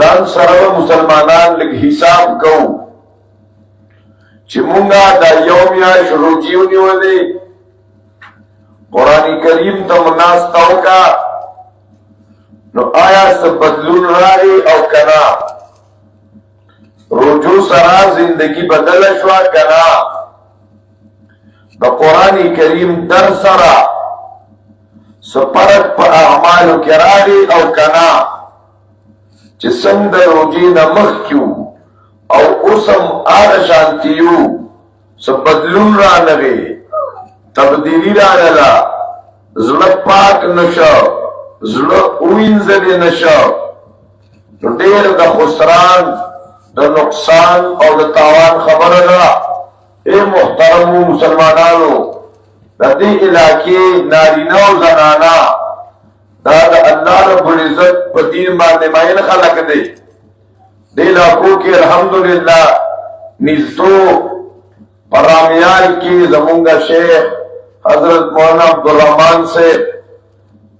ځان سره مسلمانان لږ حساب کوو چې مونږه دا یو میاشت روجي ونیولې قرآن کریم ته مناسبه وکړه نو آیا څه بدلون راغی او کنا روجو سره زندگی بدل شو کنا د قرآن کریم در سره سپرت په اعمالو کې راغی او کنا چې څنګه روجي نه مخکیو او اوسم آره شانتیو څه بدلون رانغی تبدیلی رانغلا زړه پاک نشو زړه وینځلې نشو نو ډېر د خسران د نقصان او د تاوان خبره ده اے محترمو مسلمانانو د دې علاقې نارینه او زنانا دا د الله رب العزت په دین باندې مایل خلق دي دې علاقو کې الحمدلله نږدې پرامیال کې زمونږ شیخ حضرت مولانا عبدالرحمن سے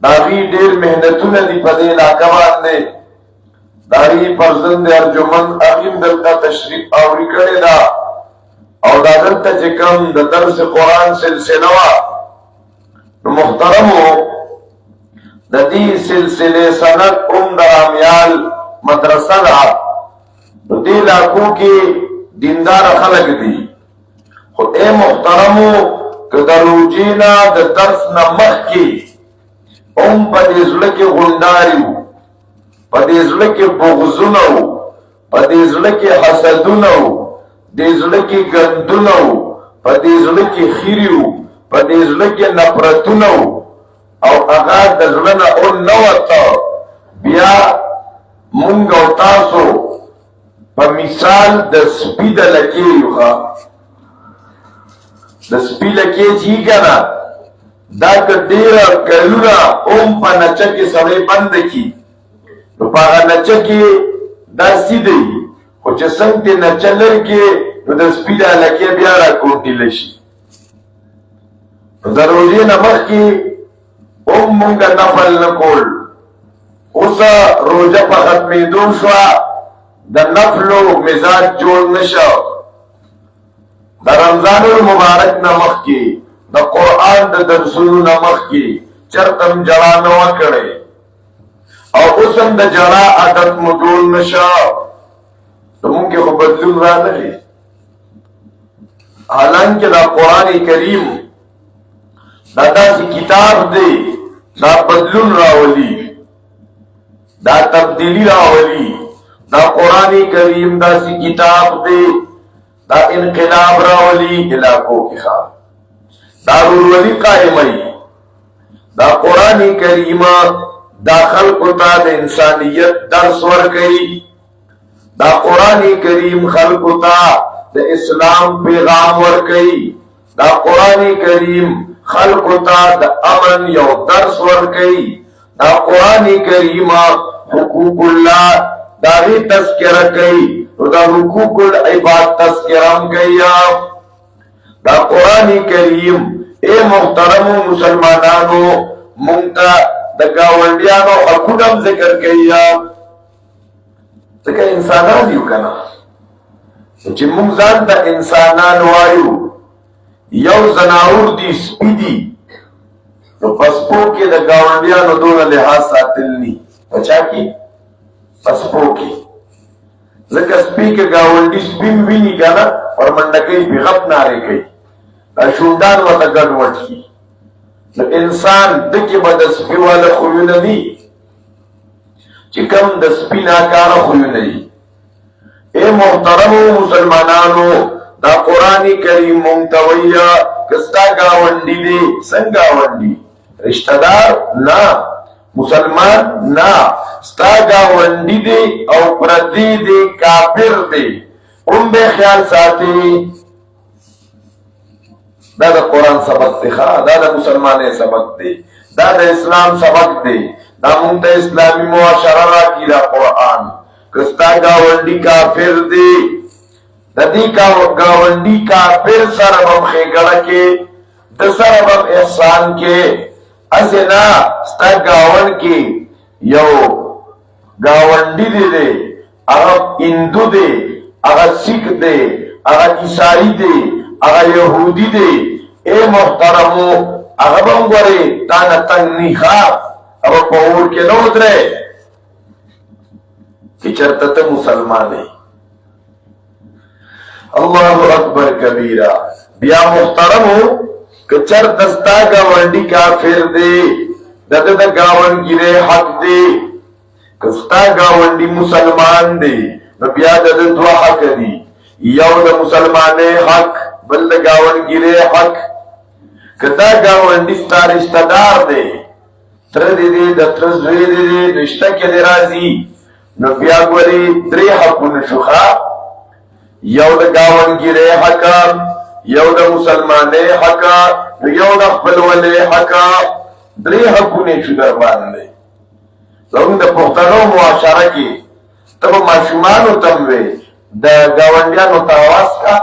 داغی ډېر محنتونه دي په دې علاقه باندې داغی فرزند ارجمند اغیم دلته تشریف آوری کړې ده او دا دلته چې کوم د درس قرآن سلسله وه نو محترمو د دې سلسلې سند د رامیال مدرسه ده نو دې علاقو کې دیندار خلک دي خو اے محترمو که د روجې نه د درس نه مخکې په دې زړه کې غونډاري وو په دې زړه کې بغضونه وو په دې زړه کې حسدونه وو دې زړه کې ګندونه وو په دې زړه کې خیري وو په دې زړه کې نفرتونه وو او هغه د زړه نه نه وته بیا مونږ او تاسو په مثال د سپي د لکې یو د سپي لکې چې کنه دا که ډېره کلونه په نچه کې سړی بند کي نو په هغه نچه کې دا سیده وي خو چې څنګه دې نچه لرې کې نو د سپي دا لکې بیا راکونډېله شي نو د روژې نه مخکې مونږه نفل نه کول اوس روژه په ختمېدو شوه د نفلو مزاج جوړ نشو د رمضان المبارک نه مخکې د قرآن د درسونو نه مخکې چرته م جړا نه وه کړې او اوس هم د جړا عادت مو جوړ نشه زمونږ کې خو بدلون رانغی حالانکه دا قرآن کریم دا داسې کتاب دی دا بدلون راولي دا تبدیلی راولي دا قرآن کریم داسې کتاب دی دا انقلاب راولي علاقو کې خواه دا رولولی قائمائی دا قرآن کریم دا خلقو تا دا انسانیت درس ورکئی دا قرآن کریم خلقو تا دا اسلام پیغام ورکئی دا قرآن کریم خلقو تا دا امن یو درس ورکئی دا قرآن کریم حقوق اللہ دا غی تذکرہ کئی دا حقوق العباد تذکرم کئی دا قرآن کریم اے محترم مسلمانانو مونتا دا گاونڈیانو حقونم ذکر کیا ذکر انسانان یو کنا چی مونگ زان دا انسانان وایو یو زناور دی سپی دی تو پسپو کی دا گاونڈیانو دون لحاظ ساتلنی پچا کی پسپو کی ذکر سپی کے گاونڈی سپیم وینی کنا اور منڈکی بھی غب نارے کئی شوندان و تا گڑ وٹ کی انسان دکی با دا سپی والا خویو ندی چی کم دا سپی ناکارا خویو ندی اے محترم مسلمانانو دا قرآن کریم منتویہ کستا گاونڈی دے سنگ گاونڈی رشتہ دار نا مسلمان نا ستا گاونڈی دے او پردی دے کافر دے بے خیال ساتے دا دا قرآن سبق دے دا دا مسلمان سبق دے دا دا اسلام سبق دے دا منتا اسلامی معاشرہ را کی دا قرآن کستا گاونڈی کافر دے دا دی گاونڈی کافر سربم خیگڑا کے دا سربم احسان کے اسے نا ستا گاون کی یو گاونډي دی هغه هندو دی هغه سیک دی هغه عیسائی دی هغه یهودی دی اے محترمو هغه به هم ګورې تا نه تنګ نی ښه هغه په اور کې نه ودرې چې چېرته ته مسلمان یې الله اکبر کبیره بیا محترمو که چېرته ستا ګاونډي کافر دی د ده د ګاونډګیرۍ حق دی که ستا ګاونډي مسلمان دی نو بیا د ده دوه حق دي یو د مسلمانۍ حق بل د ګاونډګیرۍ حق که دا ګاونډي ستا رشته دار دی تره دې دی د تره زوی دې دی رشته کې دې راځي نو بیا ګورې درې حقونه شو ښه یو د ګاونډګیرۍ حق یو د مسلمانۍ حق نو یو د خپلولۍ حق درې حقونه شو در باندې زموږ د پښتنو معاشره کې ته به ماشومانو ته هم وې د ګاونډیانو ته اواز کا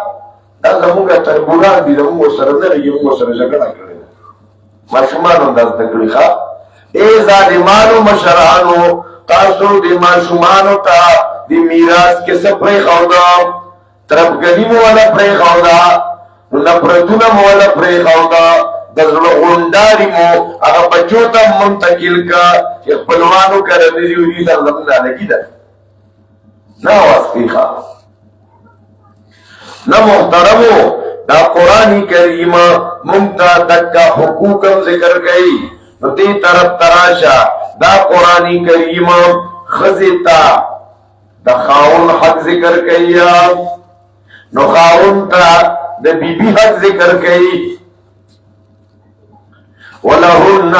دا زموږ تربوران دي زموږ ورسره نه لګي موږ ورسره جګړه کړې ده ماشومانو هم دا زده کړي ښه ای ظالمانو مشرانو تاسو د ماشومانو ته د میراث کې څه پرېښوده تربګني مو ولا پرېښوده نفرتونه مو ولا پرېښوده د زړه غونډاري مو هغه بچو ته منتقل کا چې خپلوانو کره دې دي سره زموږ لګي ده نه اواز کوي ښه نه محترمو دا قرآن کریم مونږ ته دکا حقوق هم ذکر کوي نو دې طرف تراشه دا قرآن کریم ښځې ته د خاوند حق ذکر کوي نو خاوند ته د بیبي حق ذکر کوي ولهن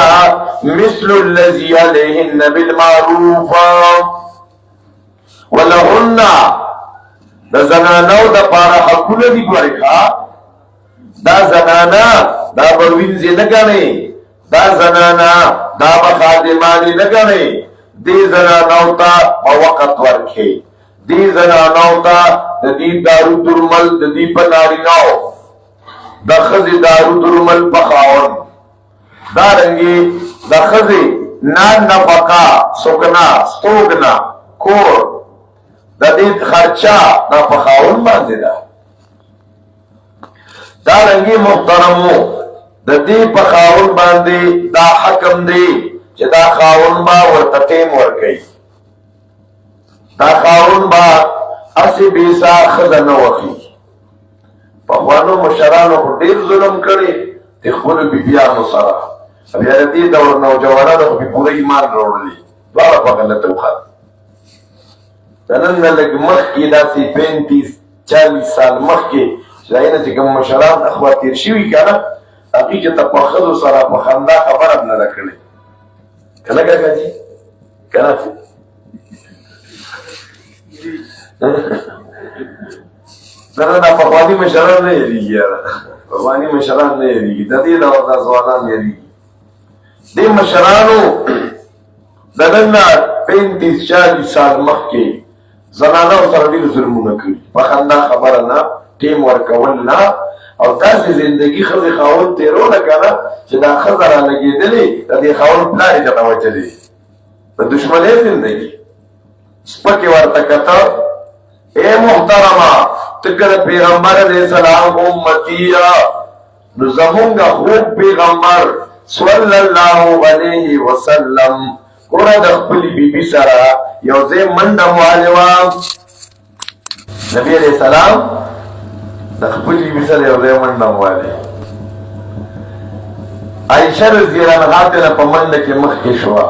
مثل الذي عليهن بالمعروف ولهن د زنانو د پاره حقونه دي ګورې دا زنانا دا به وینځي نه ګڼې دا زنانا دا به خادمانې نه ګڼې دې زنانو ته په وقت ورکړې دې زنانو ته د دې دارو درمل د دې په نارینهو د ښځې دارو درمل په خاوند دارنګې د ښځې نان نفقه سکنا ستوګنا کور د دې خرچه دا په خاوند باندې ده دارنګې محترمو د دې په خاوند باندې دا حکم دی چې دا خاوند به ورته ټیم ورکوي دا خاوند به هسې بېسا ښځه نه وخي پخوانو مشرانو خو ډېر ظلم کړی د خپلو بیبیانو سره بیا د دې دور نوجوانانو خو پوره ایمان راوړلی دواړه په غلطه وخت د نن نه لږ مخکې داسې 35-40 سال مخکې چې د هغې نه چې کوم مشران اخوا تېر شوي که نه هغوی چې ته په ښځو سره په خندا خبره هم نه ده کړې که نه کاکا جي که نه نه دا پخواني مشران نه یېرېږي یاره پخواني مشران نه یېرېږي د دې دور دا ځوانان یېرېږي دې مشرانو د نن نه 35-40 سال مخکې زنانو سره ډېر ظلمونه کړي په خندا خبره نه ټیم ورکول نه او داسې زندګي ښځې خاوند تېروله که نه چې دا ښځه را لګېدلې د دې خاوند پلار یې چېرته وچلې د دشمنۍ زندګي سپکې ورته کته اے محترمه ته که د پیغمبر علیه السلام امتي نو زمونږ خوږ پیغمبر صلی الله علیه وسلم ګوره د خپلې بیبي سره یو ځای منډه موالې وه نبي علیه السلام د خپلې بیبي سره یو ځای منډه موالې عایشه رضی الله عنها ته په منډه کې مخکې شوه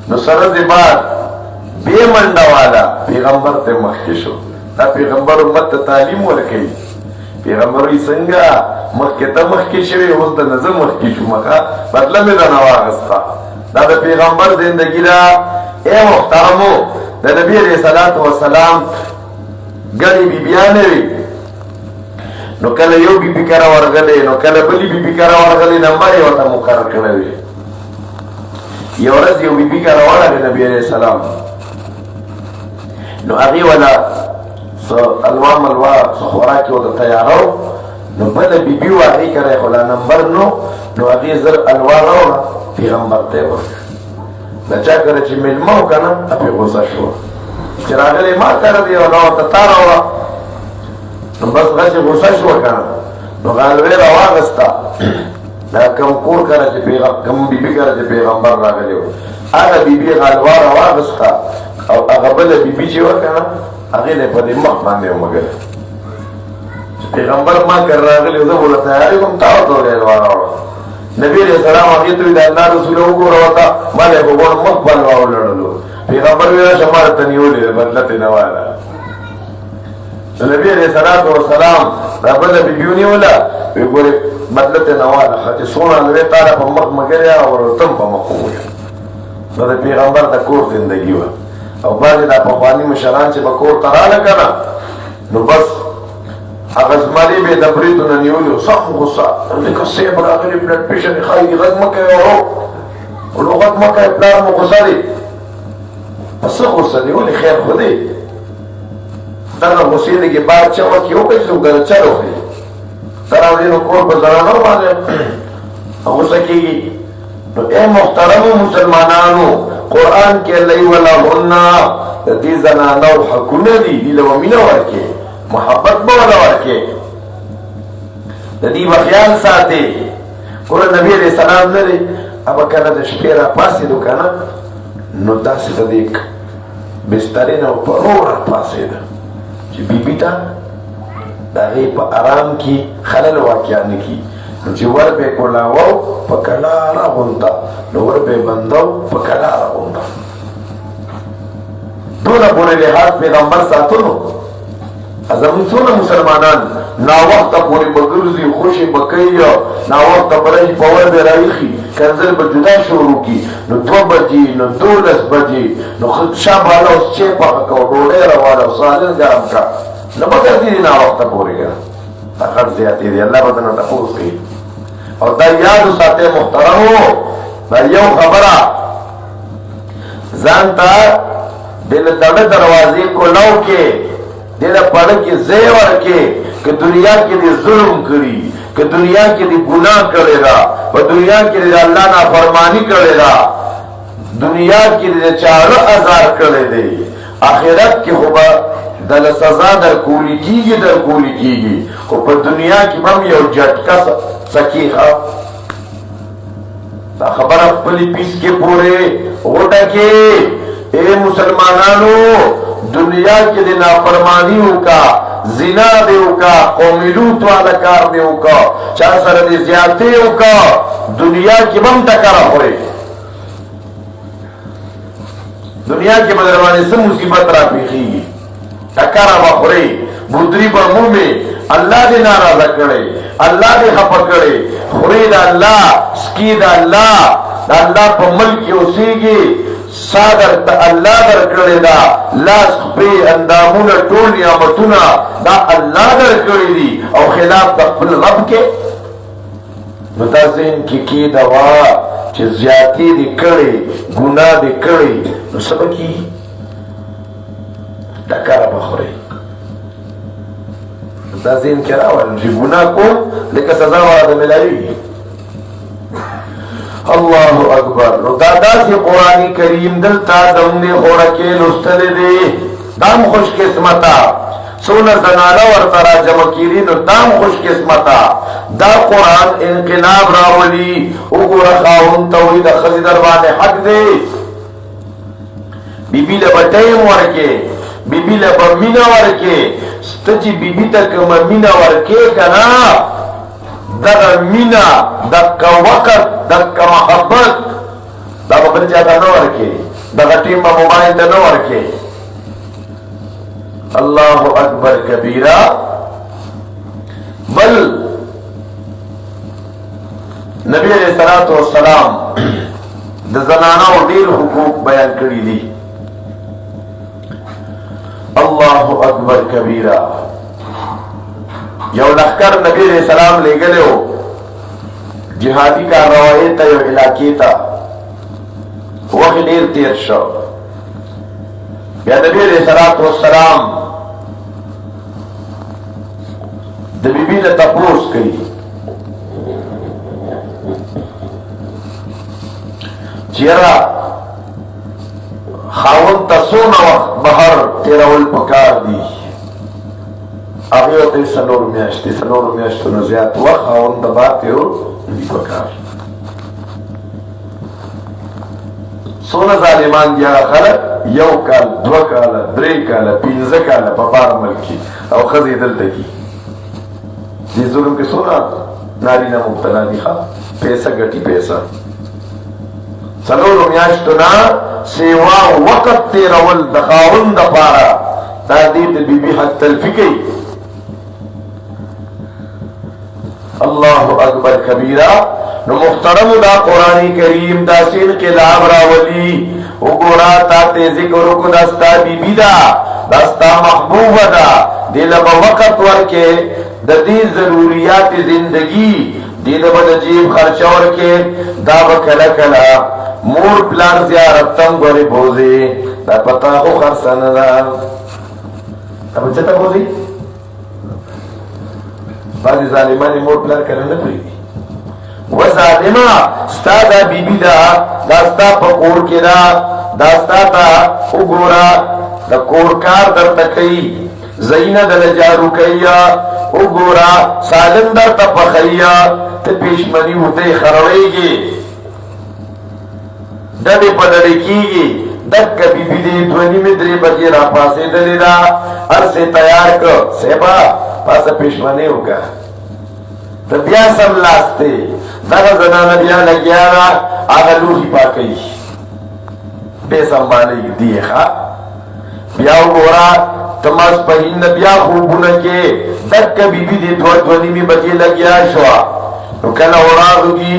نو سره دې بعد بې منډه والا پیغمبر ته مخکې شو دا پیغمبر امت ته تعلیم ورکوي پیغمبر وایي څنګه مخکې ته مخکې شوې اوس د نه زه مخکې شوم ښه بدله مې درنه واخېسته دا د پیغمبر زندگی دا اے محترمو د نبی علیہ الصلوۃ والسلام ګڼې بیبیانې وي نو کله یو بیبي کره ورغلې نو کله بلې بیبي کره ورغلې نمبر یې ورته مقرر کړی وي یو ورځ یو بیبي کره ورغلې نبي علیہ السلام نو هغې وله څه الوا ملوا څه خوراک یې ورته تیارو نو بله بیبي وه هغې کره یې خو لا نمبر نو هغې زر الوا راوړه پیغمبر ته ورکړه بچا کړه چې ملمو کنه په غوسه شو چې راغلی ما کړ دی او نو ته تاراوه نو بس غږ غوسه شو کنه نو غالوی راواغستا دا کم کور کړه چې کم بیبي کړه چې پیغمبر راغلی و هغه بیبي غالوا راواغستا او هغه بل بیبي چې وکنه هغه له په دې مخ باندې ومګل پیغمبر ما کر راغلی زه ولا تیاری کوم تاسو ته راوړم نبی علیہ السلام هغه ته د الله رسول وګوره وتا مله وګور مخ باندې راوړلو پیغمبر ویل شمار ته نیولې بدلته نه واله نبی علیہ السلام دا بل بیبیونی ولا وګوره بدلته نه واله چې سونه له تعالی په مخ مګریا او تم په مخ وګوره دا پیغمبر د کور زندگی و او باندې د په مشران چې په کور تراله کړه نو بس هغه زمري به د بریتونو نیولو صح غصه لکه سیب راغلی بلډ پریشر خایي غږ مکه او لغت مکه پلار مو غصه دي پس غصه دی ولې خیر خو دی دا غصه دی کې بار چا وکی او په څو غل چلو دی سره دې نو کور په زرانو باندې غصه کیږي نو اے محترم مسلمانانو قران کې لای ولا هن دې زنانو حقونه دي له ومنه ورکه محبت بولا ورکے ندی بخیال ساتے قرآن نبی علیہ السلام نرے اب کنا دا شپیرا پاسی دو کنا نو دا سی دا دیکھ بستری نا پرورا پاسی دا چی بی بی تا دا غی پا آرام کی خلل واقعانی کی نو چی ور بے کولاو پا کلارا غنطا نو ور بے بندو پا کلارا غنطا دونا پونے لحاظ پیغمبر ساتونو ازمون څونه مسلمانان نا وخت پورې بګرځي خوشي بکایو نا وخت پرې په ور به راوخي کنځل به جدا شروع کی نو 2 بجې نو 12 بجې نو خود شابه له چې په کو ډوډۍ راواله صالح ګرم کا نو بګرځي نا وخت پورې ګر اخر زیاتې دی الله بدن ته پوښتې او دا یاد ساته محترمو دا یو خبره ځان ته دل دروازې کو لو کې دینا پڑھ کے زیور کے کہ دنیا کے دی ظلم کری کہ دنیا کے دی گناہ کرے گا و دنیا کے دی اللہ نا فرمانی کرے گا دنیا کے دی 4000 کرے دے آخرت کے خوبا دل سزا در کولی کی گی و پر دنیا کی بم یو جھٹکا سکی خبر اپلی پیس کے پورے اوٹا کے اے مسلمانانو دنیا کے دن فرمانیوں کا زنا دیو کا قومی لوٹ والا کار دیو کا چاہ سردی زیادتیوں کا دنیا کی بم ٹکرا ہوئے دنیا کے بدروانے سے مصیبت را پیخی ٹکرا بخورے بودری پر منہ میں اللہ دے ناراض کرے اللہ دے خفا کرے خورے دا اللہ سکی دا اللہ پر ملک اسی گی صادر تا اللہ در کرے دا لاس پی اندامون ٹول نعمتونا دا اللہ در کرے دی او خلاف دا خپل رب کے متازین کی دوا چه زیادی دی کرے گناہ دی کرے نو سبکی ڈکارا بخورے متازین کرا والا جی گناہ کو لیکن سزا والا ملائی اللہ اکبر نو دادا سے قرآن کریم دلتا دمنے خورکے لستلے دے دام خوش قسمتا سونا زنانا ورطرا جمع کیری نو دام خوش قسمتا دا قرآن انقلاب راولی اگو رخاون توحید خزی دربان حق دے بی بی لبا ٹیم ورکے بی بی لبا مینا ورکے ستجی بی بی تک مینا ورکے کنا دغه مینا دغه وقت دغه محبت دا بل چاته نه ورکي دغه ټیم په موبایل ته نه ورکي الله اکبر کبیره بل نبی علیہ الصلوۃ والسلام د زنانو ډیر حقوق بیان کړی دي الله اکبر کبیره یو لخکر نبی علیہ السلام لے گلے ہو جہادی کا روایت تا یو علاقی تا وقت دیر تیر شو یا نبی علیہ السلام دا بی بی نے تپوس کری چیرا خاوند ته څونه وخت بهر تېرول پکار دي هغې ورته څلور میاشتې څلورو میاشتو نه زیات وخت خاوند ته بهر تېرول دي پکار څونه ظالمان دي هغه خلک یو کال دوه کاله درې کاله پنځه کاله په بار ملک کې او ښځې دلته کې دې ظلم کې څونه نارینه مبتلا دي ښه پیسه ګټي پیسه څلورو میاشتو نه سیوا وقت تېرول د خاوند دپاره دا دې د بیبي حق تلفي کوي الله اکبر کبیره نو محترم دا قرآن کریم دا سین انقلاب راولی وګورا تا ته ذکر کو دستا بیبی دا دستا محبوب دا دل په وخت ورکه د دې ضرورت زندگی دې د بد جیب خرچ ورکه دا وکړه کلا مور پلان زیارت تم غوري بوزي دا پتا خو خرسن دا ابو چتا بوزي بعض ظالمانی مور پلان کړه نه پریږي و ظالما ستا دا بیبی دا ستا په کور کې دا ستا ته وګوره د کور کار درته کوي زینه د جارو کوي وګوره سالم درته پخوي ته پېشمني ورته خروړېږي ډډې په ډډې کېږي دکه بیبي دې دوه نیمې درې بجې راپاڅېدلې ده هر څه تیار کړه صیبه پاسه پېشمني وکړه ته بیا سملاستې دغه زنانه بیا لګیا ده هغه لوښي پاکوي بې سنبالوي دی ښه بیا وګوره ته ماسپښین نه بیا خوبونه کې دکه بیبي دې دوه نیمې بجې لګیا شوه نو کله وراغږي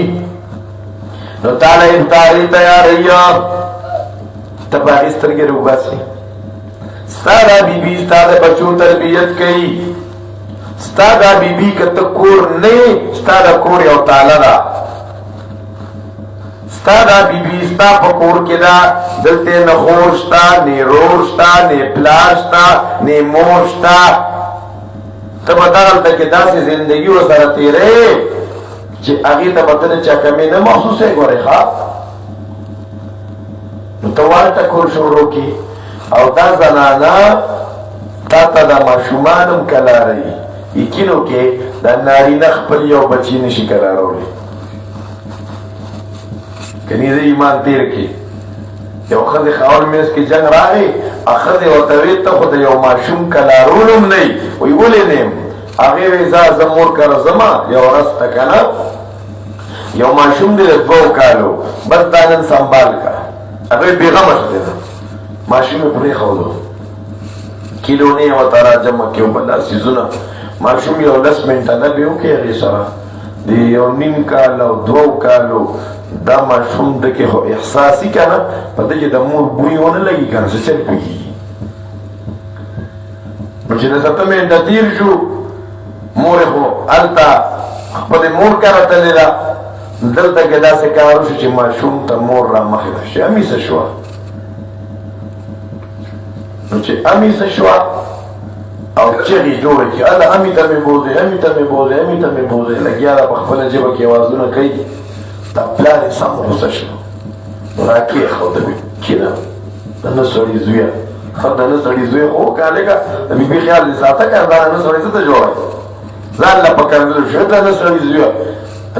نو تاله افطاري تیاروي ته په هغې سترګې روباسي ستا دا بیبي ستا د بچو تربیت کوي ستا دا بیبی که ته کور نه ستا دا کور یو تاله ده ستا دا بیبی ستا په کور کې ده دلته نه خور شته نه رور شته نه پلار شته نه مور شته ته به دغلته کې داسې زندګي ورسره تېرې چې هغې ته به ته د چا کمې نه محسوسې ګورې ښه نو ته ورته کور شروع کړي او دا زنانه تا ته د ماشومان هم کلاروي یقینو کې دا نارینه خپل یو بچی نشي کلارولی کنی د ایمان تیر کې یو ښځې خاون منځ کې جنګ راغی ښځې ورته ویې ته خو د یو ماشوم کلارول هم نه وي وایي ولې نه یم هغې وایي زه مور کره ځمه یو ورځ ته که نه یو ماشوم دی د 2 کالو بس دا نن سنبال که هغې بېغمه شدې ده ماشوم یې پرېښودو کیلونې یې ورته راجمع کړې وو بل څیزونه ماشوم یو 10 منټه نه به وکړي هغې سره د یو نیم کال او 2 کالو دا ماشوم دکې خو احساسي که نه په ده کې د مور بوی ونه لګي که نه څه چل پوهېږي نو چې د 7 منټه تېر شو مور یې خو هلته خپلې مور کره تللې ده دلته کې داسې کار وشو چې ماشوم ته مور را مخې ته شي امیسه شوه نو چې امیسه شوه او چغې جوړې کړي هله امي ته مې بوځې امي ته مې بوځې امي ته مې بوځې لګیا ده په خپله ژبه کې اوازونه کوي دا پلار یې سم غوسه شو نو را کېښوده مې کېنه د نه سړي زویه د نه سړي زوی خو وکړه لږه د بیبي خیال دې ساته که دا نه سړی څه ته جوړوي ځان له پکړېدلو شو د نه سړي زویه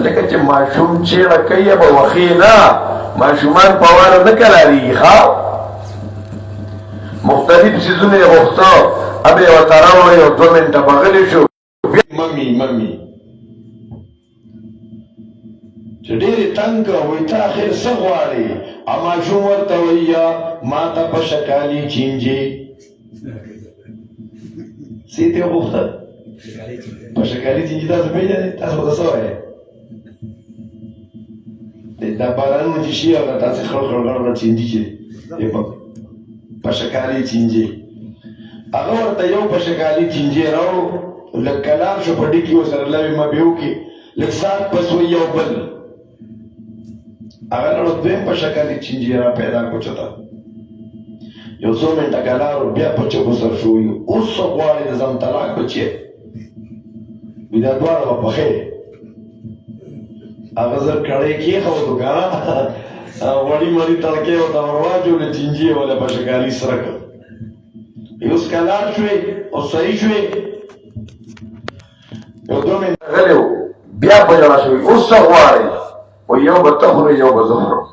لکه چې ماشوم چیړه کوي به وښې نه ماشومان په واره نه کلاریږي ښه مختلف څیزونه یې غوښته ابې ورته راوړی یو 2 منټه به غلی شو ممي چې ډېرې تنګ وایي ته اخر څه غواړې ماشوم ورته وایي ما ته په شکالي چینجې څه یې وغوښتل په شکالي چینجې تاسو پېژنئ تاسو ورته څه وایئ دا بارانونه چې شي هغه داسې خړ چینجي چې په شکالي چینجې هغه ورته یو په شکالي چینجې راوړو لږ کلار شو په ډیکي ورسره لوې مبې وکړي لږ ساعت پس وایي یو بل هغه راوړو دویم په شکالي چینجې را پیدا کړو چېرته یو څو منټه کلار بیا په چغو سر شو وایي اوس څه غواړې د ځان طلاق بچې وایي دا دواړه به پخې هغه زر کړی کېښودو که نه وړي مړي تړکې ورته ورواچولې چینجي یې ولې په شکالي سره کړ اوس کلار شوې او صحیح شوې یو دوه منټه غلی و بیا په ژړا شوي اوس څه غواړئ و یو به ته خورې یو به زه خورم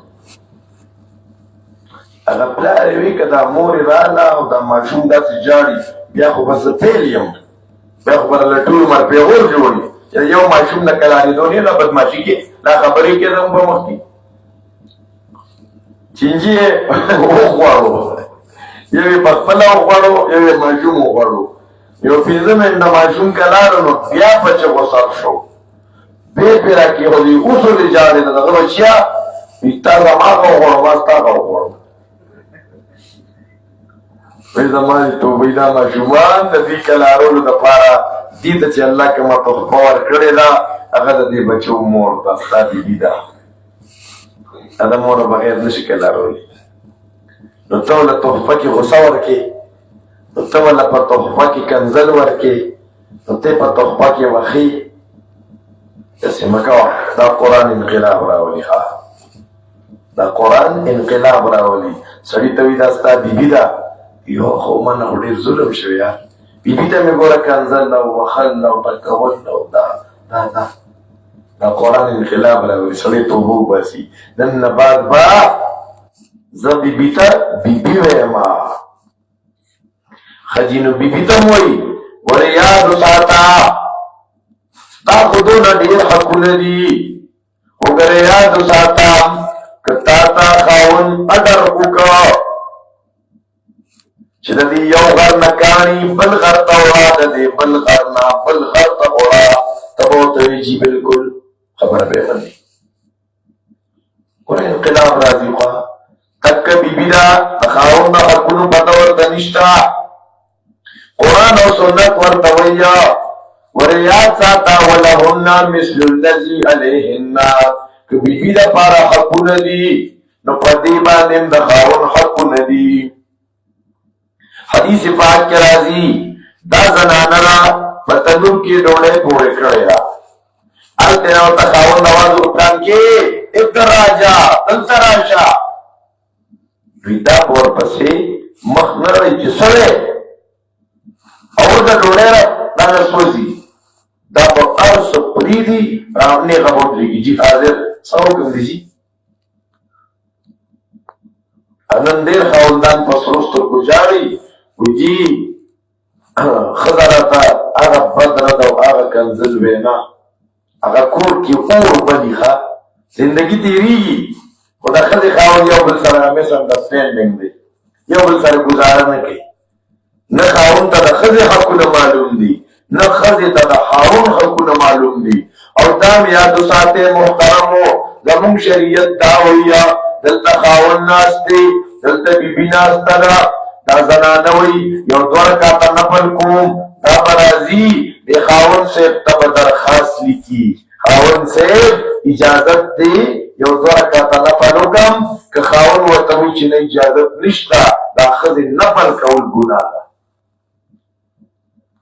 هغه پلار یې وي که دا مور یې راغله او دا ماشوم داسې جاړي بیا خو به زه پیل یم بیا خو به له ټول عمر پیغور جوړي یو ماشوم د کلانېدو نه لا بدماشي کې دا خبرې کېدم په مخکې چینجي یې وغواړو یو یې په خپله وغواړو یو یې ماشوم وغواړو یو پنځه منټه ماشوم که لاړه نو بیا په چغو سر شو بې پې را کېښودې اوس ولې جاړې د دغه بچیا تا زما هغه وغواړو ما ستا هغه وغواړو وایي زما دې توبې دا ماشومان د دې کلارولو دپاره دې ته چې الله کومه تحفه ورکړې ده هغه د دې بچو مور ده ستا بیبي ده دا د موره بغیر نشي کلارولی نو ته له تحفه کې غوسه ورکې نو ته له په تحفه کې کنځل ورکې نو ته په تحفه کې وخې داسې مه کوه دا قرآن انقلاب راولي دا قرآن انقلاب راولي سړي ته وي دا ستا بیبي ده یو خو منه خو ډېر ظلم شوی یار بیبي ته مې ګوره کنځل او وخل او ټکول او دا قرآن انقلاب راولي سړی توبه وباسي نن نه بعد به زه بیبي ته بیبي ویمه ښځې نو بیبي ته م وایي ورې یاد وساته ستا خو دونه ډېر حقونه دي خو ګره یاد وساته که تا ته خاوند اډر وکړه چې د دې یو غر نه کاڼي بل غر ته وړه د دې بل غر نه بل غر ته وړه ته به ورته وایي جي بلکل خبره به یې مني ګوره انقلاب راځي خوا تکه بیبي ده د خاوند د حقونو پته ورته نشته قرآن او سنت ورته وایه ورې یاد ساته ولهن مثل الذي علیهن که بیبي دپاره حقونه دي نو په دې باندې د خاوند حقونه دي حدیث پاک کې راځي دا زنانه را په تنور کې ډوډۍ پورې کړې ده هلته یې ورته خاوند اواز وکړ کې ابن راجا دلته راشه دوی دا ورپسې مخ نه رهي چې سړی او د ډوډۍ را دغه سوځي دا په هر څه پرېږدي رانېغه ودرېږي جي حاضر څه حکم دی جي نن ډېر خاوندان په سرو سترګو ژاړي وایي جي ښځه راته هغه بد رد او هغه کنځل وینا هغه کور کې اور بلي ښه زندګي تېرېږي خو د ښځې خاوند یو بل سره مس انډرسټینډینګ دی یو بل سره ګزاره نه کوي نه خاوند ته د ښځې حقونه معلوم دي نه ښځې ته د خاوند حقونه معلوم دي او دا م یاد وساتئ محترمو زموږ شریعت دا وایه دلته خاوند ناست دی دلته بیبي ناسته ده دا زنانه وایي یو دوه رکعته نفل کوم دا به راځي د خاوند صاحب ته به درخواست لیکي خاوند صاحب اجازت دی یو دوه رکعته نفل وکړم که خاوند ورته وایي چې نه اجازت نشته دا ښځې نفل کول ګناه ده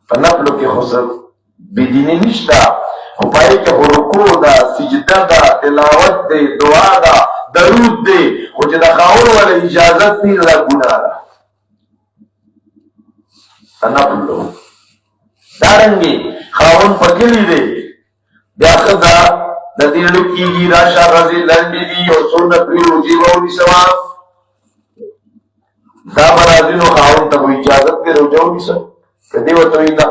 په نفلو کې خو څه بېدیني نشته خو په هغې کې خو رکوع ده سجده ده تلاوت دی دعا ده درود دی خو چې د خاوند ولا اجازت نه وي دا ګناه ده نفلو دارنګې خاوند په کلي دی بیا ښځه د دې زړه کېږي راشه ښځې لنډې دي یو څو نفلي روژې به ونیسمه دا به راځي نو خاوند ته به اجازت دی روژه ونیسه که دې ورته وایي نه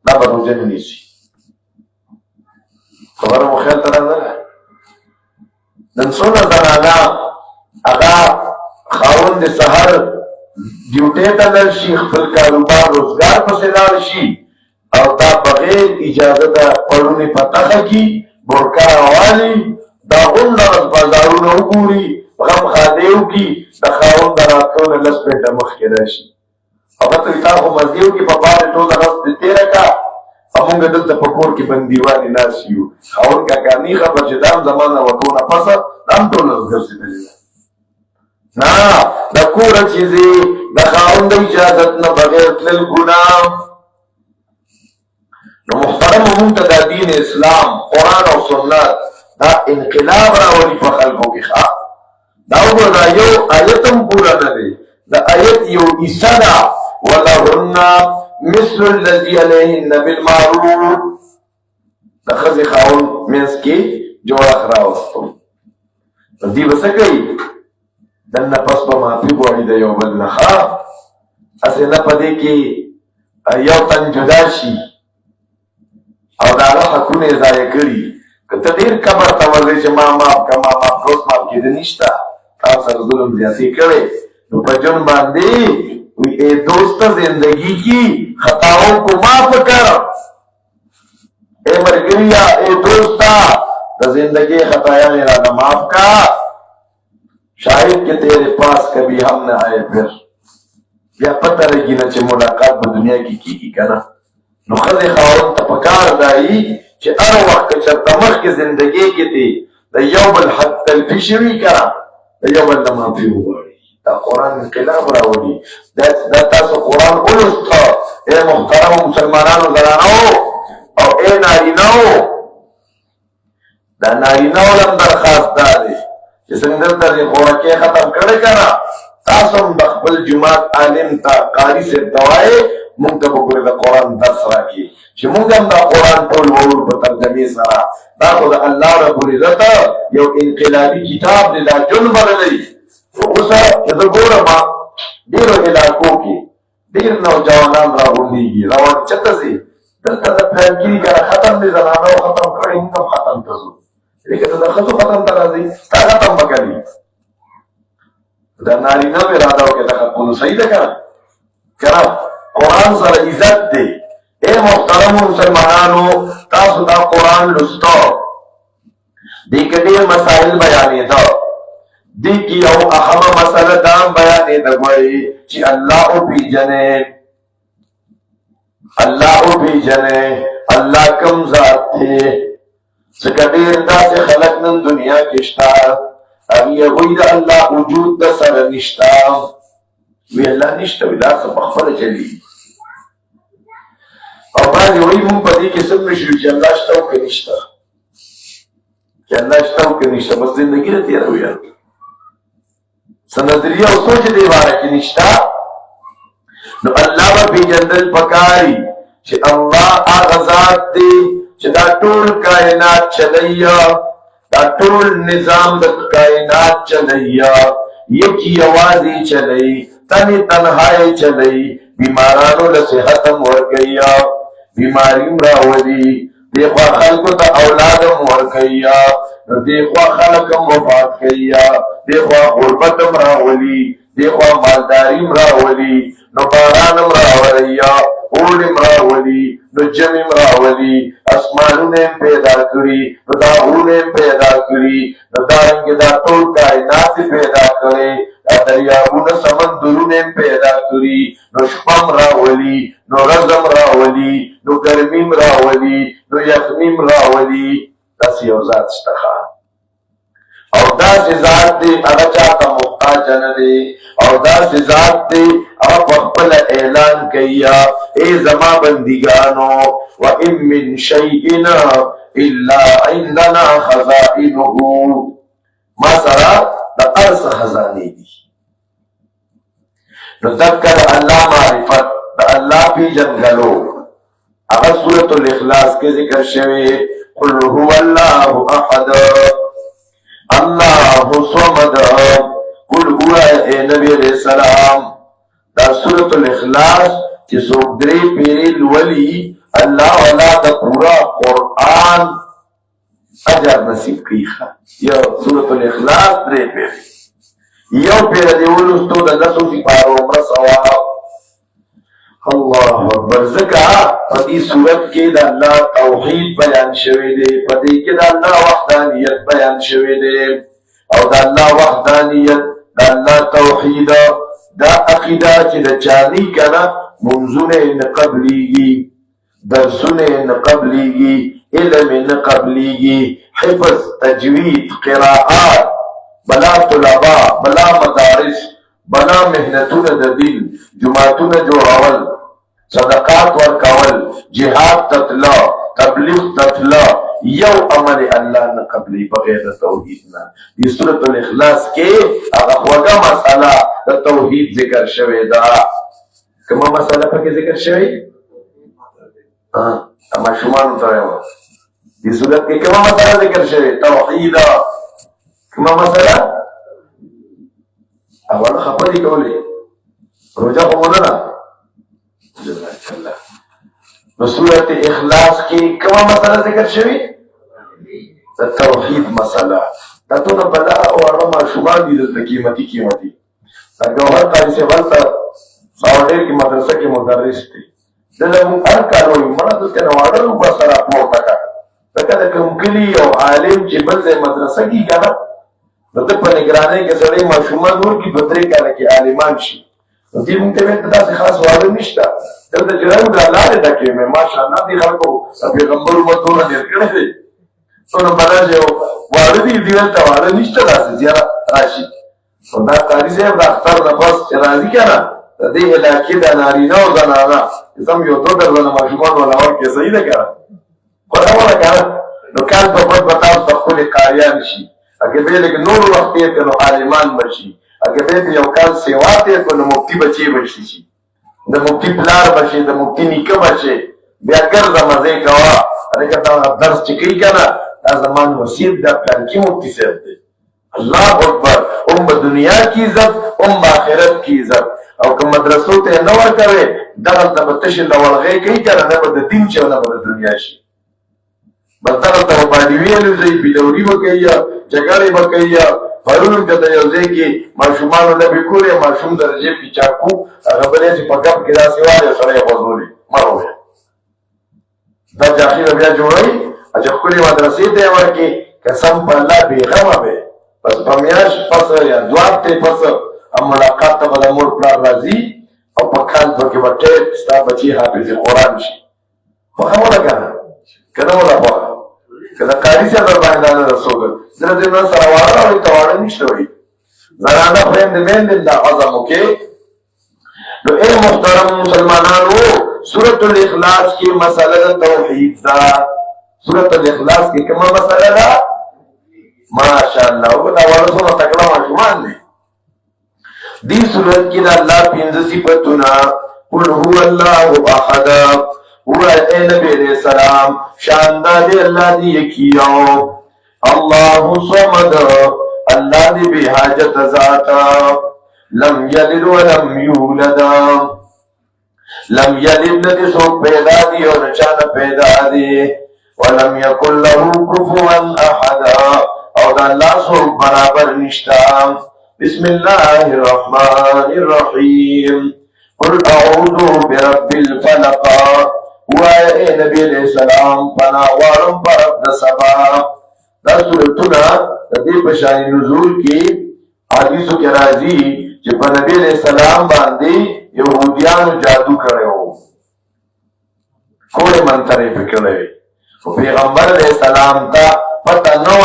دا به روژه نه نیسي خبره مو خیال ته راغله نن څومره زنانه هغه خاوند د سهار ډیوټۍ ته لاړ شي خپل کاروبار روزګار پسې لاړ شي او دا بغیر اجازه ده پړونې په تخه کي بورکا راوالي دا غونډه ورځ بازارونه وګوري غم خادې وکړي د خاوند د راتلو نه لس منټه مخکې راشي هغه ته وایي تا خو مزدې وکړي په باندې ټوله ورځ دې تېره کړه موږ دلته په کور کې بندیوانې ناست یو خاوند کاکا نی خبر چې دا هم زما نه وتونه پسه دا هم ټوله ورځ ګرځېدلې ده نه د کوره چې ځې د خاوند د اجازت نه بغیر تلل ګناه نو محترمو مونږ ته دا دین اسلام قرآن او سنت دا انقلاب راولي په خلکو کې ښه دا وګوره یو آیت هم پوره نه دی د آیت یو حصه ده ولهن مثل الذي عليهن بالمعروف د ښځې خاوند منځ کې جوړښت راوستو دوی به څه کوي دننه پس به معافي غواړي د یو بل نه ښه هسې نه په دې کې یو تن جدا شي او د هغه حقونه یې ضایع کړي که ته ډېر کبر ته ورځې چې ما معاف که ما معاف که اوس معاف کېده نشته تا سره ظلم زیاتې کړی نو په جون باندې اے دوست زندگی کی خطاؤں کو معاف کر اے مرگریا اے دوستا دا زندگی خطایا ارادہ معاف کا شاید کہ تیرے پاس کبھی ہم نہ آئے پھر یا پتہ لگی نا چھ ملاقات با دنیا کی کنا نو خد خواہن تپکار دائی چھ ار وقت چرتا مخ کی زندگی کی تی دا یوم الحد تلفشوی کنا دا یوم المعافی ہوا دا قرآن انقلاب راوڑی دا تاسو قرآن اولستا اے محترم مسلمانانو زنانو او اے نارینو دا نارینو لم درخواست دارے جسن دلتا دی خوراکی ختم کرے کنا تاسو هم د خپل جماعت عالم تا قاری سے دوائے مونږ ته وګوره د قرآن درس راکړي چې مونږ هم دا قرآن ټول وورو په ترجمې سره دا خو د الله رب العزت یو انقلابي کتاب دی دا جون بللی اوسه چې زه ګورم ډېرو علاقو کې ډېر نوجوانان راغونډېږي روان چته ځي دلته د پلانګیري کاره ختم دی زنانو ختم کړی موږ هم ختم ته ځو لیکن د ښځو ختم ته راځي ستا ختم به کوي دا نارینه اراده وکړه د ختمولو صحیح ده که نه قرآن سره عزت دی اے محترم مسلمانانو تاسو دا قرآن لستو دی که ډېر مسائل بیانېده دی کی یو اهمه مسله دا بیانېده غواړي چې الله وپېژنې الله کوم ذات دی ځکه ډېر داسې خلک نن دنیا کې شته هغوی د الله وجود د سره نشته وی الله نشته وی دا څه پخپله چلېږي او بعضې وایي مونږ په دې کې څه نشو چې الله شته او که نشته چې الله شته او که نشته بس زندګي نه تېروي څه نظریه او سوچ دې باره کې نشته نو الله به پېژندل پکاري چې الله هغه ذات دی چې دا ټول کائنات چلوي دا ټول نظام د کائنات چلوي یکی یوازې چلوي تنې تنهایی چلوي بیمارانو له صحت هم ورکوي بیماري هم راولي دېخوا خلکو ته اولاد هم ورکوي نو دېخوا خلک هم وفات کوي دېخوا غربت هم راولي دېخوا مالداري هم راولي نو باران هم راولي اور هم راولي نو جمع هم راولي اسمانونه هم پیدا کړي نو دا غرونه هم پیدا کړي نو دارنګې دا ټول کائنات پیدا کړي دا دریابونه سمندرونه هم پیدا کړي نو شپه هم راولي نو ورځ هم راولي نو ګرمي هم راولي نو یخني هم راولي داسې یو ذات شته او داسې ذات دی هغه چاته محتاج نه دی او داسې ذات دی هغه په خپله اعلان کوي ای زما بندګانو وان من شیء الا عندنا خزائنه ما سره د هر څه خزانې دي نو دکه د الله معرفت د الله پېژندلو هغه سورة الاخلاص کې ذکر شوی قل هو الله احد اللہ صمد قل ہوا اے نبی علیہ السلام دا سورة الاخلاص چی سوک دری پیری الولی اللہ والا دا پورا قرآن اجر نصیب کی خواہ یو سورة الاخلاص دری پیری یو پیر دیولستو دا نسو سپارو مرسوا اللہ اکبر ذکا پتی صورت کے دا اللہ توحید بیان شوی دے پتی کے دا اللہ وحدانیت بیان شوی دے او دا اللہ وحدانیت دا اللہ توحید دا عقیدہ چی دا چانی کنا منزون نقبلیگی درسون نقبلیگی علم نقبلیگی حفظ تجوید قراءات بلا طلباء بلا مدارس بلا محنتون دا دل جماعتون جوڑاول صدقات ورکول جهاد تطلا تبلیغ تطلا یو عمل الله نه قبلې بغیر د توحید نه. د سورۃ الاخلاص کې هغه خوږه مسله د توحید ذکر شوې ده. کومه مسله پکې ذکر شوې؟ ماشومان ته وایم د سورۃ کې کومه مسله ذکر شوې؟ توحید. کومه مسله؟ اول خبرې کولې روزه خو مونږ نه جزاک الله. نو سورۃ اخلاص کې کومه مسله ذکر شوې؟ د توحید مسله. دا ټول بلا او هغه ماشومان دي د قیمتي دا ګوهر قاری صاحب هلته ساوډیر کې مدرسه کې مدرس دی. دله مونږ هر کال وایو مړه دلته نه واړه وبسره پورته کړه لکه د کوم کلي یو عالم چې بل ځای مدرسه کې که نه د ده په نګرانۍ کې سړی ماشومان ورکړي 2-3 کاله کې عالمان شي. نو دې مونږ ته ویل ته داسې خاص واړه نشته دلته چې راغلو دا لارې ډکې مې ماشاءالله دې خلکو د پیغمبر امت ټوله ډېر کړی دی. نو بلا چې واړه دي دې ورته واړه نشته داسې زیاره راشي. نو دا قاري صاحب د اختر نه بس چې راځي که نه د دې علاقې د نارینه او زنانه زم یو 2 درجنه ماشومان ولا ورکړې صحیح ده که نه برابره که نه. نو کال په بد به تاسو ته ښکلې قاریان شي اګه به لږ نور وخت تېر کړو عالمان به شي اګه به یو کال سیوا تېر کړو نو مفتي بچی به شي د مفتي پلار به شي د مفتي نیکه به شي بیا ګرځه مزې کوه هلکه دا درس چې کوي که نه دا زما وصیت دا پلانکي مفتي صاحب دی. الله اکبر. ام په دنیا کې عزت ام په آخرت کې عزت. او که مدرسو ته نه ورکوې دغلته به تشې لوړغۍ کوي که نه نه به د دین شي او نه به د دنیا شي. بس دغلته به باډیوي الوځئ بېلوري به کوي یا جګړې به کوي یا پرون که د یو ځای کې ماشومانو لبې کولې ماشوم د جیب کې چاقو هغه بل یې چې په ګپ کې داسې والې سړی یې غوځولې مه ووایه دا جاخي به بیا جوړوي چې ښکلې مدرسې ته یې ورکړي قسم په الله بېغمه به بس په میاشت پس یا 2 هفتې پس ملاقات ته به د مور پلار راځي او په کال پکې به ټیټ ستا بچي حافظ قرآن شي. خوښه مو ده که نه که نه مو ده خوښه که د قاري صاحب در باندې دا نه ده څوک زه د نن سره واړه وایي ته واړه نشته وایي زنانه خویندې میندې دا عزم وکړې. نو ای محترم مسلمانانو سورۃ الاخلاص کې مسله د توحید ده. سورۃ الاخلاص کې کومه مسله ده؟ ماشاءالله دا واړه څومره تکړه ماشومان دي. دی صورت کی دا اللہ 5 صفتنا قل هو اللہ احد هو اے نبی علیہ السلام شاندار اللہ دی یکیو اللہ صمد اللہ دی بی حاجت ذاتا لم یلد ولم یولد لم یلد ندی سو پیدا دی اور نچان پیدا دی ولم یکن له کفوا احد اور دا اللہ سو برابر نشتا. بسم الله الرحمن الرحيم قل اعوذ برب الفلق وای نبی علیہ السلام پناه غواړم په رب د سبا. دا سورتونه د دې په شان نزول کې حدیثو کې راځي چې په نبی علیہ السلام باندې يهوديانو جادو کړو کومه منترې پکړې او پیغمبر علیہ السلام ته پته نه و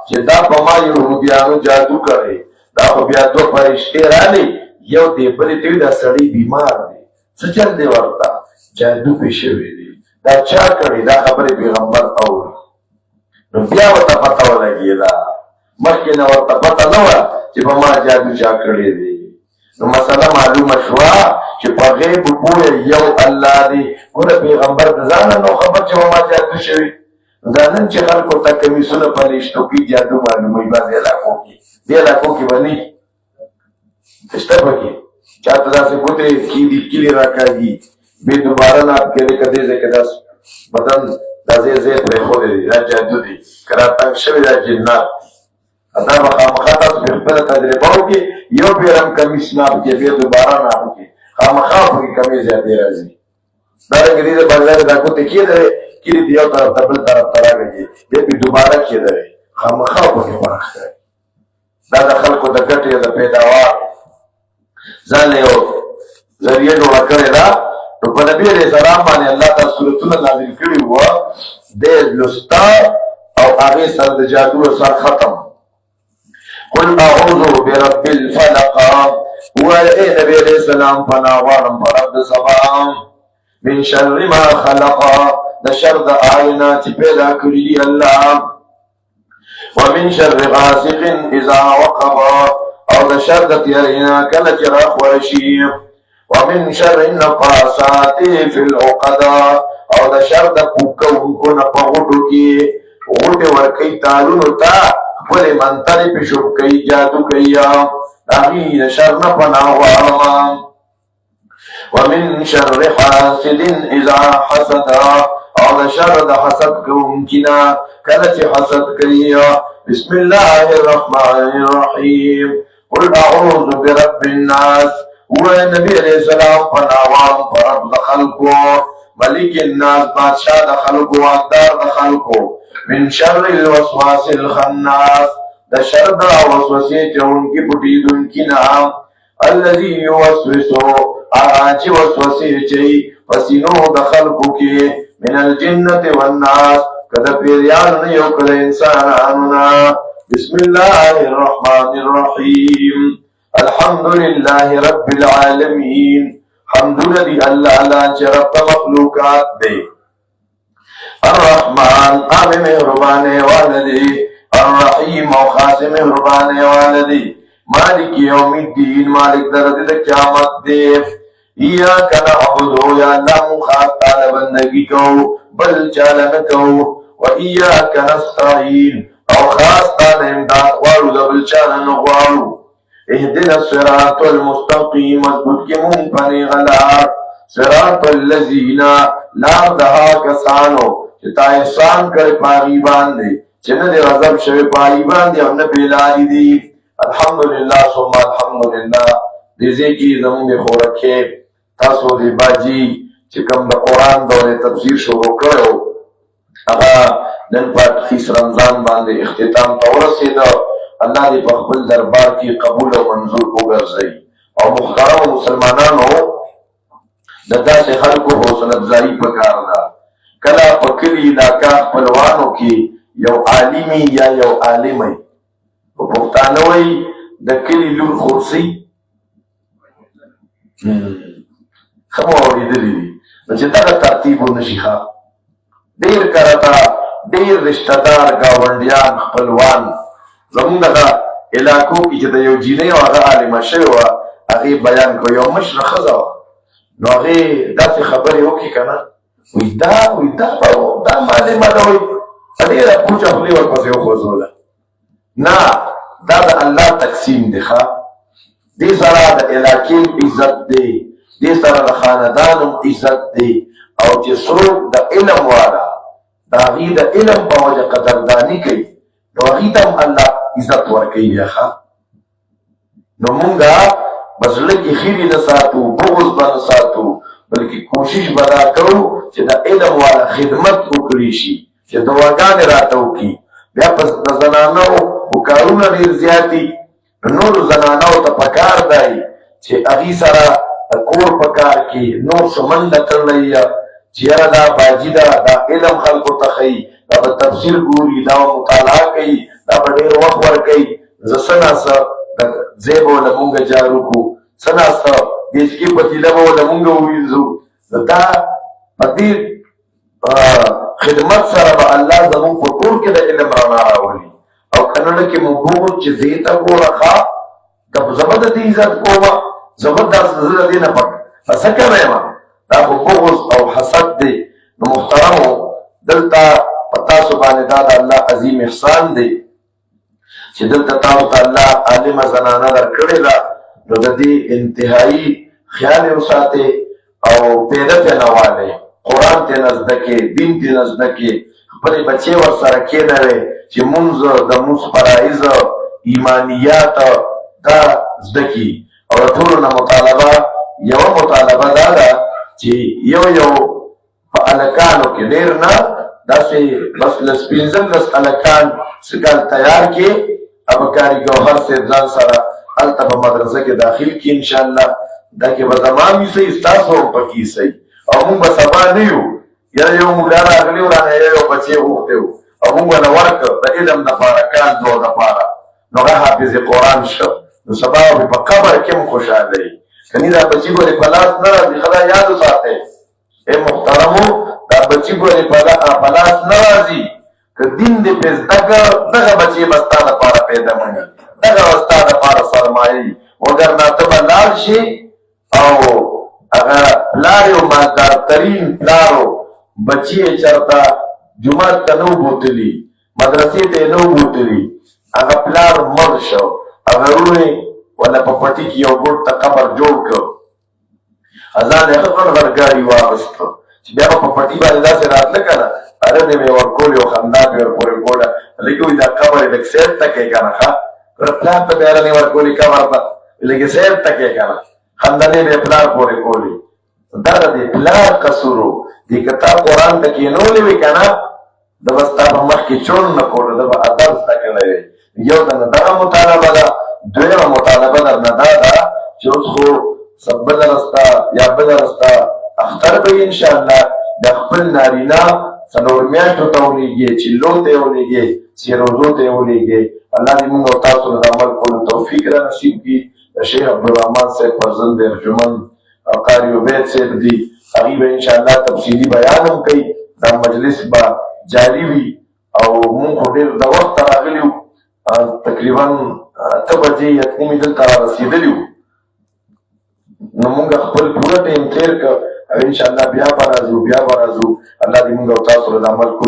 چې دا په ما يهوديانو جادو کړي. دا خو بیا 2 فرشتې راغلي یو دی بلې ته دا سړی بیمار دی څه چل دی ورته جادو پې شوی دی دا چا کړی دا خبرې پیغمبر اوري. نو بیا ورته پته ولګېده مخکې نه ورته پته نه وه چې په ما جادو چا کړی دی. نو مسله معلومه شوه چې په غیب پوهه یو الله دی. ګوره پیغمبر د ځانه نو خبر چې په ما جادو شوي. دا نن چې خلکو ته کمیسونه په لیشتو کې جادو معلوموي بعضې علاقو کې دې علاقو کې به نه شته پکې چاته داسې ګوتې کیلي راکاږي بې دوباره نه کېدې که دې ځای کې داس بدن دا ځای پرېښودی دی دا جادو دی که راتنګ شوي دا جنات دا به خامخا تاسو پرې خپله تجربه وکړي یو پیرم کمیس نه وکړي بیا دوباره نه وکړي خامخا پکې کمې زیاتې راځي. دارنګه دې د بازار دا ګوتې کېدلې کیلي دې یو طرف ته بل طرف ته راګرځي بیا پرې دوباره کېدلې خامخا پکې فرق ښکاري. دا د خلکو د ګټې د پیداوار ځان له یو ذریعه جوړه کړې ده. نو په نبي علیه السلام باندې الله دا سورتونه نازل کړي وه د لستا او هغې سره د جادو سر ختم. قل اعوذ برب الفلق وای ای نبی علیه السلام پناه غواړم په رب د سبا من شر ما خلق د شر د آینا چې پیدا کړي دي الله. ومن شر غاسق اذا وقب او د شر د تیرینا کله چې راخور شي. ومن شر النفاثات في العقد او د شر د پوکونکو نه په غوټو کې غوټې ورکوي تالونو ته خپلې منترې پې شوب کوي جادو کوي د هغې د شر نه پناه غواړم. ومن شر حاسد اذا حسد او د شر د حسد کوونکي نه کله چې حسد کوي. بسم الله الرحمن الرحیم قل اعوذ برب الناس وی نبی علیہ السلام پناوام پر رب د خلقو ملک الناس بادشاہ د خلقو واقدار د خلقو. من شر الوسواس الخناس د شر د وسوسې کوونکي پټېدونکي نه الذي يوسوس چې وسوسې کوي په سینو د خلقو کې من الجنة والناس که د پیریانو نه یو که د انسانانو نه. بسم الله الرحمن الرحیم الحمد لله رب العالمین حمدونه دی الله لا چې رب مخلوقات دی. الرحمن عام مهربانه والدی الرحیم او خاص مهربانه والدی مالک یوم الدین مالک درد د قیامت دی. ایاک نعبد یا الله مخاط تعالی بندگی کو بل چاله نه کو. و ایاک نستعین او خاص تعالی امداد غواړو د بل چاله نه غواړو. اهدنا الصراط المستقیم مضبوط کې مونږ پنې غلار صراط الذین لار دها کسانو چې تا احسان کړی پاغي باندې چې نه دې غضب شوی پاغي باندې او نه بېلاري دي. الحمدلله ثم الحمدلله دې ځای کې زمونږ خورکې تاسو دې باجي چې کوم د قرآن دورې تفسیر شروع کړی هغه نن په 28 رمضان باندې اختتام ته ورسېده. الله دې په خپل دربار کې قبول او منظور وګرځي. او محترم مسلمانانو د داسې خلکو حوصله افزایي پکار ده. کله په کلي علاقه خپلوانو کې یو عالمي یا یو عالمي په پښتانه وایي د کلي لور خورسي ښه مو اورېدلي دي نو چې دغه ترتیب ونه شي ښه ډېر کرته ډېر رشته دار ګاونډیان خپلوان زمونږ دغه علاقو کې چې د یو جینۍ او هغه عالمه شوې وه هغې بیان کړو. یو مشره ښځه وه نو هغې داسې خبرې وکړې که نه وایي دا معلمه ده وایي ډېره پوچه خولې ورپسې وخوځوله. نه دا د الله تقسیم دی ښه دې سره د علاقې عزت دی دې سره د خاندان عزت دی. او چې څوک د علم والا د هغې د علم په وجه قدرداني کوي نو هغې ته هم الله عزت ورکوي بیا ښه. نو مونږه په زړه کې خیرې نه ساتو بغض به نه ساتو بلکې کوشش به دا کوو چې د علم والا خدمت وکړي شي چې دعاګانې راته وکړي. بیا په د زنانو خو کارونه ډېر زیات دي نورو زنانو ته پکار دی چې هغې سره د کور په کار کې نور څه منډه تړلی چې یاره دا باجي ده دا علم خلکو ته ښیي دا به تفسیر ګوري دا به مطالعه کوي دا به ډېر وخت ورکوي. زه څه ناسته د ځای به له مونږه جارو کړو څه ناسته دېچکې پتیله به له مونږه ووینځو. دا په دې خدمت سره به الله زمونږ په کور کې د علم رڼا راولي. او کنړه کې مونږ ګورو چې دې ته ګوره ښه زه به د دې عزت کومه زه به زه د دې نه څه کوم یم دا خو بغض او حسد دی. نو محترمو دلته په تاسو باندې دا د الله عظیم احسان دی چې دلته تاسو ته الله عالمه زنانه درکړې ده نو د دې انتهایي خیال یې وساتئ او پیده ترې نه والئ قرآن ترې نه زده کړئ دین ترې نه زده کړئ خپلې بچې ورسره کېنوئ چې مونځ د مونځ فرایض ایمانیات دا زده کړي. او د ټولو نه مطالبه یوه مطالبه دا ده چې یو په هلکانو کې ډېر نه داسې بس لس 15 هلکان څه کال تیار کړي ابکاري ګوهر صاحب ځان سره هلته په مدرسه کې داخل کړي انشاءالله. دا کې به زما هم صحیح ستاسو هم پکې صحیح او مونږ به سبا نه یو یا یو ملا راغلی و رانه یو بچی غوښتی و او مونږ به نه ورکړ د علم دپاره کال 2 دپاره نو هغه حافظ قرآن شو نو سبا به په قبر کې هم خوشحاله وي. کني دا بچي به په لاس نه راځي ښه دا یاد وساتئ. ای محترمو دا بچي بچی ګورې په لاس نه راځي که دین دې پې زده کړ دغه بچی به ستا دپاره پیدا مني دغه به ستا دپاره سرمایه وګرنه ته به لاړ شي او هغه پلار یو مالدارترین پلارو بچی یې چېرته جومات ته نه و بوتلي مدرسې ته یې نه و بوتلي هغه پلار مړ شو هغه وروڼې ولا په پټي کې یو ګوټ ته قبر جوړ کړ ځان یې ښه غړغړ ګاډي واغېسته چې بیا به په پټي باندې داسې راتله که نه هره دې مې ورکول یو خندا مې ورپورې کوله لږ وایي دا قبر یې لږ سیټ ته کړې که نه ښه پلار ته بیا رانې ورکولې قبر ته لږ یې سیټ ته کړې که نه خندنې به یې پلار پورې کولې دا د دې پلار قصور و دې که تا قرآن ته کښېنولې وې که نه ده به ستا په مخ کې چون نه کولو ده به ادب زده کړی وې یو د نه دغه مطالبه ده دویمه مطالبه درنه دا ده چې اوس خو بله رسته یا بله رسته اختر به انشاءالله د خپل نارینه څلور میاشتو ته ولېږي چلو ته یې ولېږي سیروزو ته یې ولېږي الله دې موږ او تاسو له د عمل کولو توفیق را نصیب کړي د شیخ عبدالرحمن صاحب فرزند ارجمن قاري عبید صاحب دي هغوی به انشاءالله تفصیلي بیان هم کوي دا مجلس به جاري وي او مونږ خو ډېر د وخته راغلي وو تقریبا 8 بجې یتنیمې دلته را رسېدلي وو نو مونږ خپل پوره ټایم تېر کړ او انشاءالله بیا به راځو الله دې مونږ او تاسو له د عمل کولو